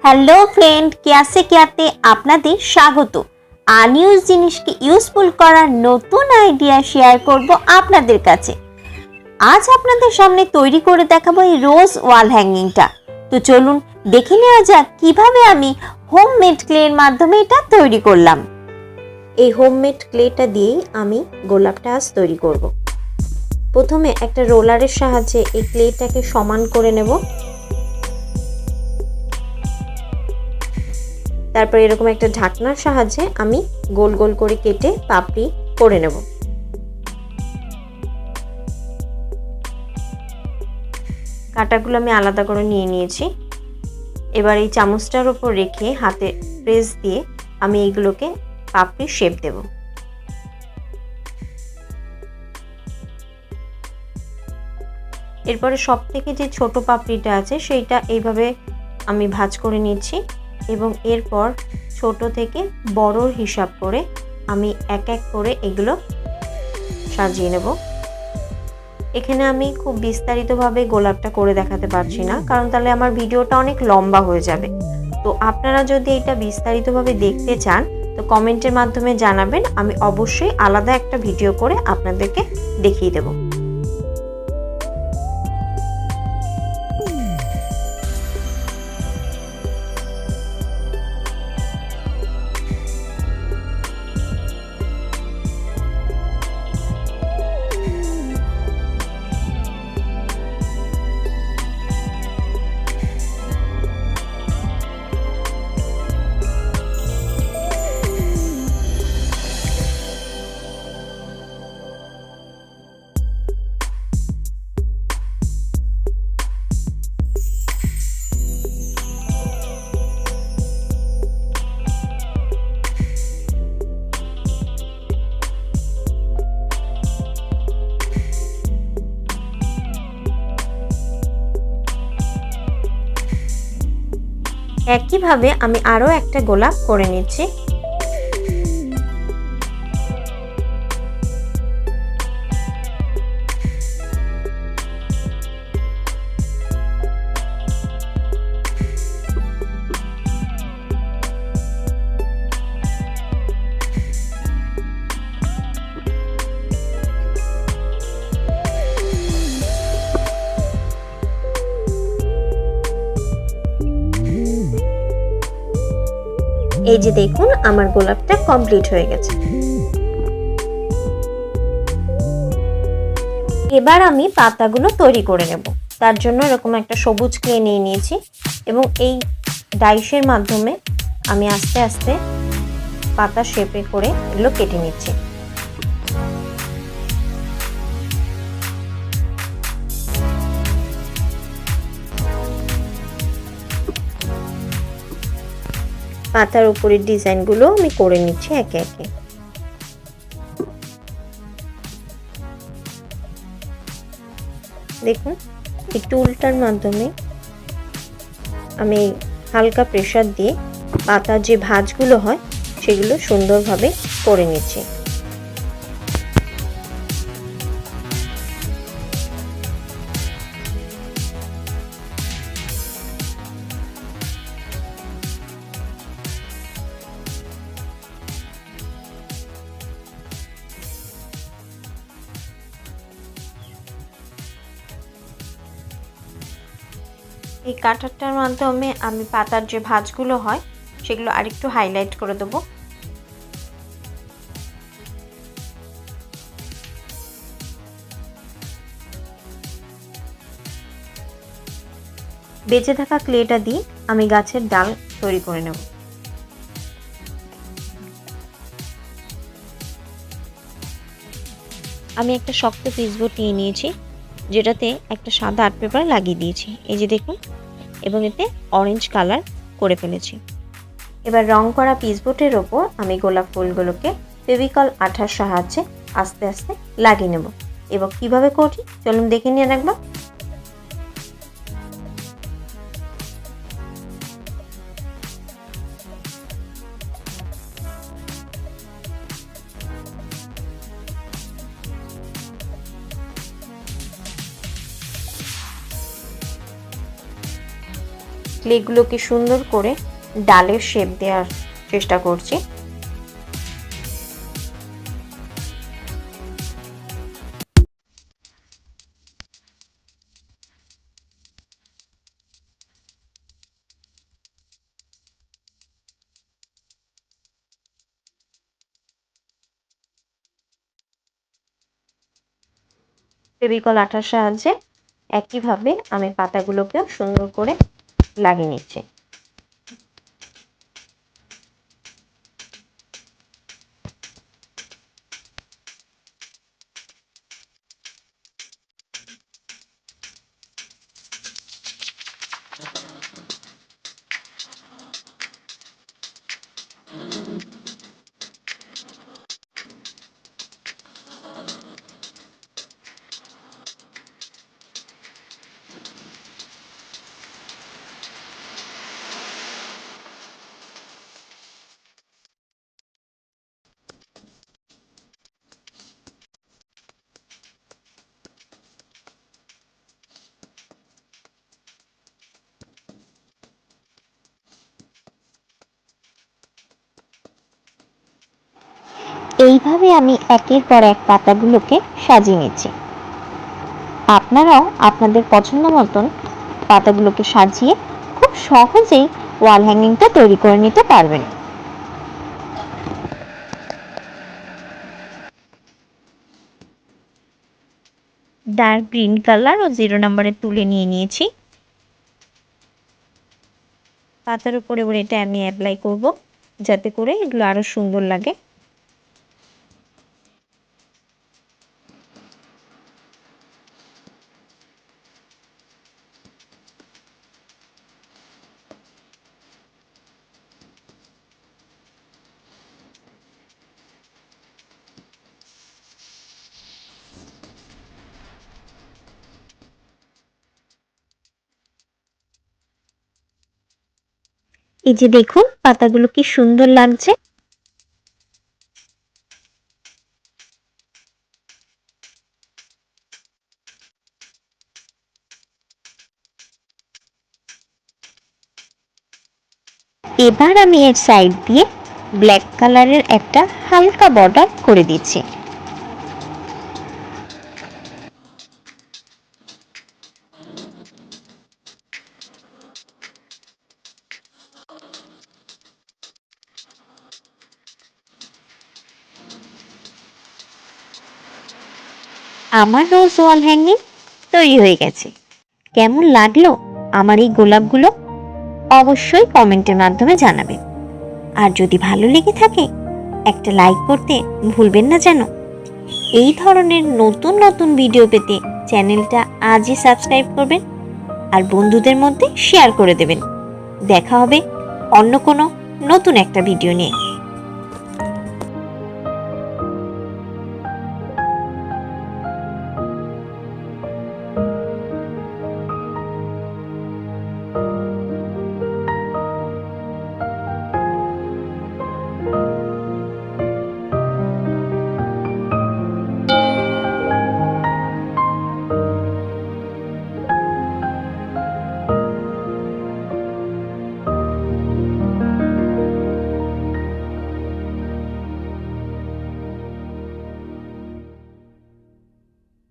Hello friend, কেয়াসে কেয়াতে আপনাদের স্বাগত। আনইউজ জিনিসকে ইউজফুল করার নতুন আইডিয়া শেয়ার করব আপনাদের কাছে। আজ আপনাদের সামনে তৈরি করে দেখাবো এই রোজ ওয়াল হ্যাঙ্গিংটা। তো চলুন দেখে নেওয়া যাক কিভাবে আমি হোমমেড ক্লের মাধ্যমে এটা তৈরি করলাম। এই হোমমেড ক্লেটা দিয়েই আমি গোলাপটা আজ তৈরি করব। প্রথমে একটা রোলারের সাহায্যে এই ক্লেটাকে সমান করে নেব। তারপর এরকম একটা ঢাকনার সাহায্যে আমি গোল গোল করে কেটে পাপড়ি করে নেব। কাটাগুলো আমি আলাদা করে নিয়ে নিয়েছি। এবার এই চামচটার উপর রেখে হাতে প্রেস দিয়ে আমি এইগুলোকে পাপড়ির শেপ দেব। এরপরে সব থেকে যে ছোট পাপড়িটা আছে সেইটা এইভাবে আমি ভাঁজ করে নিচ্ছি এবং এরপর ছোট থেকে বড়র হিসাব করে আমি এক এক করে এগুলো সাজিয়ে নেব। এখানে আমি খুব বিস্তারিতভাবে গোলাপটা করে দেখাতে পারছি না, কারণ তাহলে আমার ভিডিওটা অনেক লম্বা হয়ে যাবে। তো আপনারা যদি এটা বিস্তারিতভাবে দেখতে চান তো কমেন্টের মাধ্যমে জানাবেন, আমি অবশ্যই আলাদা একটা ভিডিও করে আপনাদেরকে দেখিয়ে দেব। একইভাবে আমি আরও একটা গোলাপ করে নিচ্ছি। এই যে দেখুন আমার গোলাপটা কমপ্লিট হয়ে গেছে। এবার আমি পাতাগুলো তৈরি করে নেব। তার জন্য এরকম একটা সবুজ ক্লে নিয়ে নিয়েছি এবং এই ডাইসের মাধ্যমে আমি আস্তে আস্তে পাতা শেপে করে এগুলো কেটে নিচ্ছি। পাতার উপরের ডিজাইনগুলো আমি করে নিচ্ছি একে একে। দেখুন এই টুলটার মাধ্যমে আমি হালকা প্রেসার দিয়ে পাতার যে ভাঁজগুলো হয় সেগুলো সুন্দরভাবে করে নিচ্ছি। এই কাটারটার মাধ্যমে আমি পাতার যে ভাঁজগুলো হয় সেগুলো আরেকটু হাইলাইট করে দেব। বেঁচে থাকা ক্লেটা দিয়ে আমি গাছের ডাল তৈরি করে নেব। আমি একটা শক্ত পিসবোর্ড নিয়ে নিয়েছি, যেটাতে একটা সাদা আর্ট পেপার লাগিয়ে দিয়েছি। এই যে দেখুন, এবং এতে অরেঞ্জ কালার করে ফেলেছি। এবার রং করা পিসবোর্ডের ওপর আমি গোলাপ ফুলগুলোকে ফেভিকল আঠার সাহায্যে আস্তে আস্তে লাগিয়ে নেব। এবং কিভাবে করি চলুন দেখে নিয়ে একবার। ক্লেগুলোকে সুন্দর করে ডালের শেপ দেওয়ার চেষ্টা করছি। ফেভিকল আঠার সাহায্যে একইভাবে আমি পাতাগুলোকেও সুন্দর করে লাগিয়ে নিচ্ছি। এইভাবে আমি একের পর এক পাতাগুলোকে সাজিয়ে নিচ্ছি। আপনারাও আপনাদের পছন্দ মতন পাতাগুলোকে সাজিয়ে খুব সহজেই ওয়াল হ্যাঙ্গিংটা তৈরি করে নিতে পারবেন। ডার্ক গ্রিন কালার ও 0 নম্বরের তুলে নিয়েছি। পাতার উপরে এটা আমি অ্যাপ্লাই করব যাতে করে এগুলো আরো সুন্দর লাগে। এই যে দেখুন পাতাগুলো কি সুন্দর লাগছে। এবার আমি এর সাইড দিয়ে ব্ল্যাক কালারের একটা হালকা বর্ডার করে দিচ্ছি। আমার রোজ ওয়াল হ্যাঙ্গিং তৈরি হয়ে গেছে। কেমন লাগলো আমার এই গোলাপগুলো অবশ্যই কমেন্টের মাধ্যমে জানাবেন। আর যদি ভালো লেগে থাকে একটা লাইক করতে ভুলবেন না যেন। এই ধরনের নতুন নতুন ভিডিও পেতে চ্যানেলটা আজই সাবস্ক্রাইব করবেন আর বন্ধুদের মধ্যে শেয়ার করে দেবেন। দেখা হবে অন্য কোনো নতুন একটা ভিডিও নিয়ে।